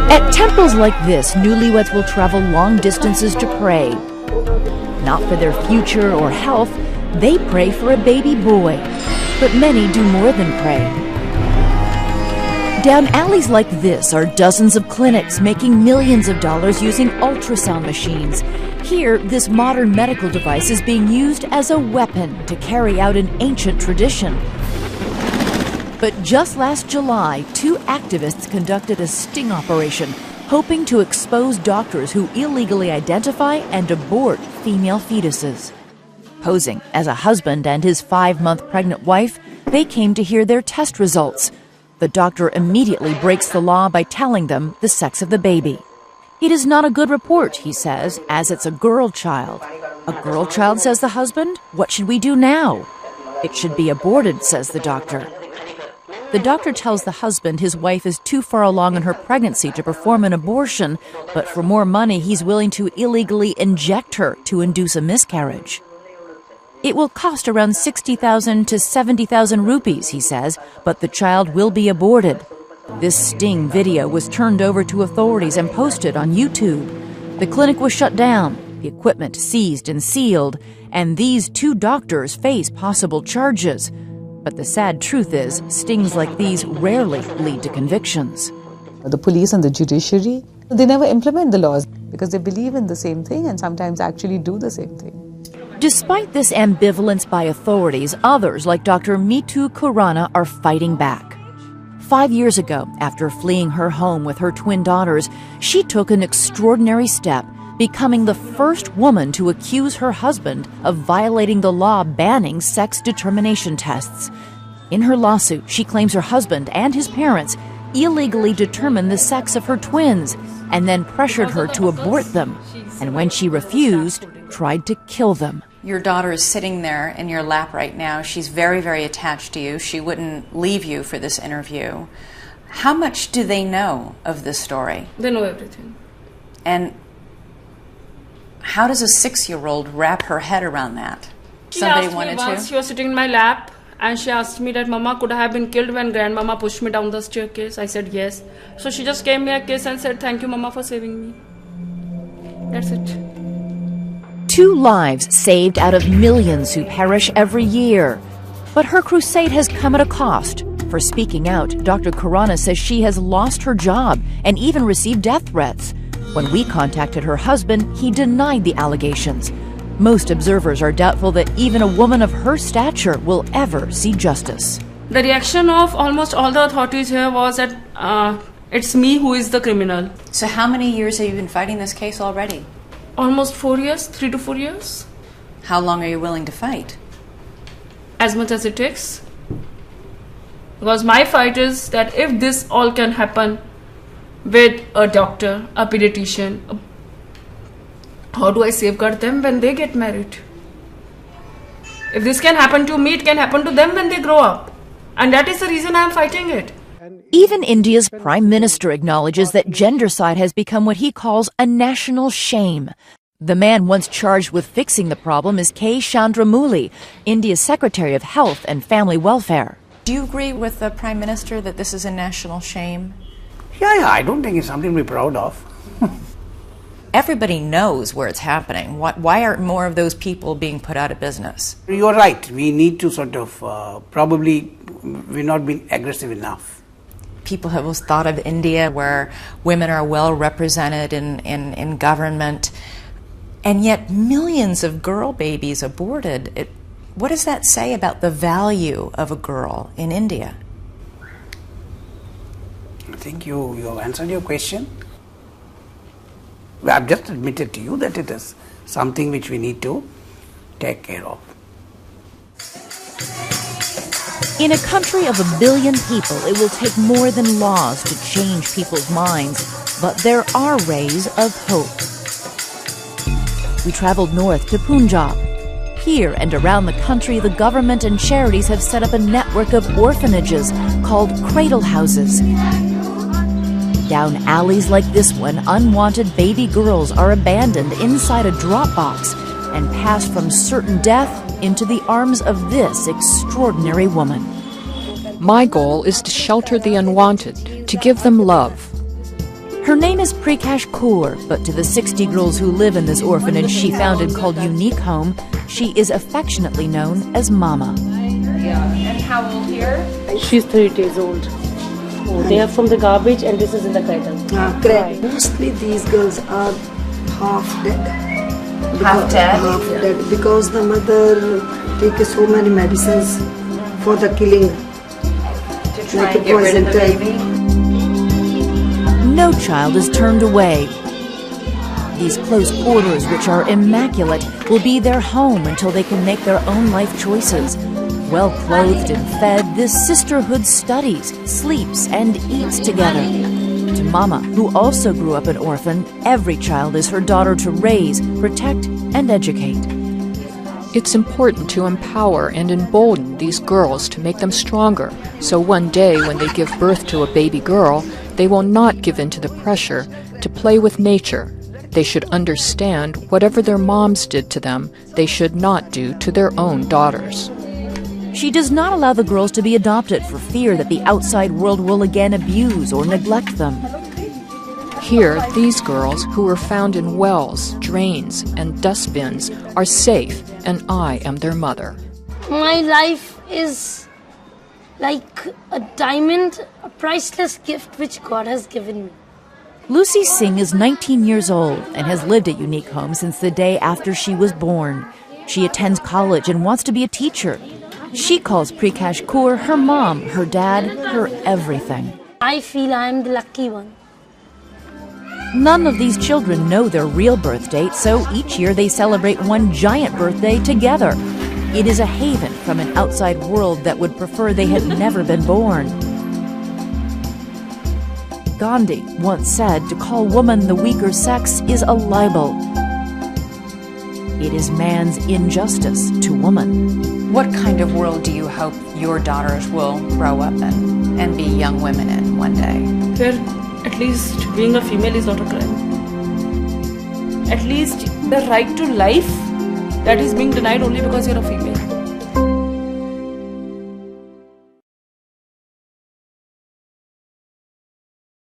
At temples like this, newlyweds will travel long distances to pray. Not for their future or health, they pray for a baby boy. But many do more than pray. Down alleys like this are dozens of clinics making millions of dollars using ultrasound machines. Here, this modern medical device is being used as a weapon to carry out an ancient tradition. But just last July, 2 activists conducted a sting operation, hoping to expose doctors who illegally identify and abort female fetuses. Posing as a husband and his 5-month pregnant wife, they came to hear their test results. The doctor immediately breaks the law by telling them the sex of the baby. It is not a good report, he says, as it's a girl child. A girl child, says the husband? What should we do now? It should be aborted, says the doctor. The doctor tells the husband his wife is too far along in her pregnancy to perform an abortion, but for more money he's willing to illegally inject her to induce a miscarriage. It will cost around 60,000 to 70,000 rupees, he says, but the child will be aborted. This sting video was turned over to authorities and posted on YouTube. The clinic was shut down, the equipment seized and sealed, and these 2 doctors face possible charges. But the sad truth is, stings like these rarely lead to convictions. The police and the judiciary, they never implement the laws because they believe in the same thing and sometimes actually do the same thing. Despite this ambivalence by authorities, others like Dr. Mitu Khurana are fighting back. 5 years ago, after fleeing her home with her twin daughters, she took an extraordinary step, becoming the first woman to accuse her husband of violating the law banning sex determination tests. In her lawsuit, she claims her husband and his parents illegally determined the sex of her twins and then pressured her to abort them, and when she refused, tried to kill them. Your daughter is sitting there in your lap right now. She's very, very attached to you. She wouldn't leave you for this interview. How much do they know of this story? They know everything. And how does a 6-year-old wrap her head around that? Somebody wanted to? She was sitting in my lap and she asked me that, Mama, could I have been killed when grandmama pushed me down the staircase? I said yes. So she just gave me a kiss and said, thank you, Mama, for saving me. That's it. 2 lives saved out of millions who perish every year. But her crusade has come at a cost. For speaking out, Dr. Khurana says she has lost her job and even received death threats. When we contacted her husband, he denied the allegations. Most observers are doubtful that even a woman of her stature will ever see justice. The reaction of almost all the authorities here was that it's me who is the criminal. So how many years have you been fighting this case already? Almost 4 years, 3 to 4 years. How long are you willing to fight? As much as it takes. Because my fight is that if this all can happen with a doctor, a pediatrician, how do I safeguard them when they get married? If this can happen to me, it can happen to them when they grow up. And that is the reason I am fighting it. Even India's Prime Minister acknowledges that gendercide has become what he calls a national shame. The man once charged with fixing the problem is K. Chandramouli, India's Secretary of Health and Family Welfare. Do you agree with the Prime Minister that this is a national shame? Yeah, I don't think it's something to be proud of. Everybody knows where it's happening. Why aren't more of those people being put out of business? You're right. We need to sort of, probably, we're not being aggressive enough. People have always thought of India where women are well represented in government, and yet millions of girl babies aborted. What does that say about the value of a girl in India? I think you have answered your question. I've just admitted to you that it is something which we need to take care of. In a country of 1 billion people, it will take more than laws to change people's minds, but there are rays of hope. We traveled north to Punjab. Here and around the country, the government and charities have set up a network of orphanages called cradle houses. Down alleys like this one, unwanted baby girls are abandoned inside a drop box and pass from certain death into the arms of this extraordinary woman. My goal is to shelter the unwanted, to give them love. Her name is Prakash Kaur, but to the 60 girls who live in this orphanage she founded called Unique Home, she is affectionately known as Mama. And how old here? She's 30 days old. They are from the garbage and this is in the cradle. Correct. Mostly these girls are half dead. Half dead? Half dead because the mother takes so many medicines for the killing. To try and get rid of the baby? No child is turned away. These close quarters, which are immaculate, will be their home until they can make their own life choices. Well clothed and fed, this sisterhood studies, sleeps, and eats together. To Mama, who also grew up an orphan, every child is her daughter to raise, protect, and educate. It's important to empower and embolden these girls to make them stronger, so one day when they give birth to a baby girl, they will not give in to the pressure to play with nature. They should understand whatever their moms did to them, they should not do to their own daughters. She does not allow the girls to be adopted for fear that the outside world will again abuse or neglect them. Here, these girls, who were found in wells, drains, and dustbins, are safe, and I am their mother. My life is like a diamond, a priceless gift which God has given me. Lucy Singh is 19 years old and has lived at Unique Home since the day after she was born. She attends college and wants to be a teacher. She calls Prakash Kaur her mom, her dad, her everything. I feel I am the lucky one. None of these children know their real birth date, so each year they celebrate one giant birthday together. It is a haven from an outside world that would prefer they had never been born. Gandhi once said to call woman the weaker sex is a libel. It is man's injustice to woman. What kind of world do you hope your daughters will grow up in and be young women in one day? Where at least being a female is not a crime. At least the right to life that is being denied only because you're a female.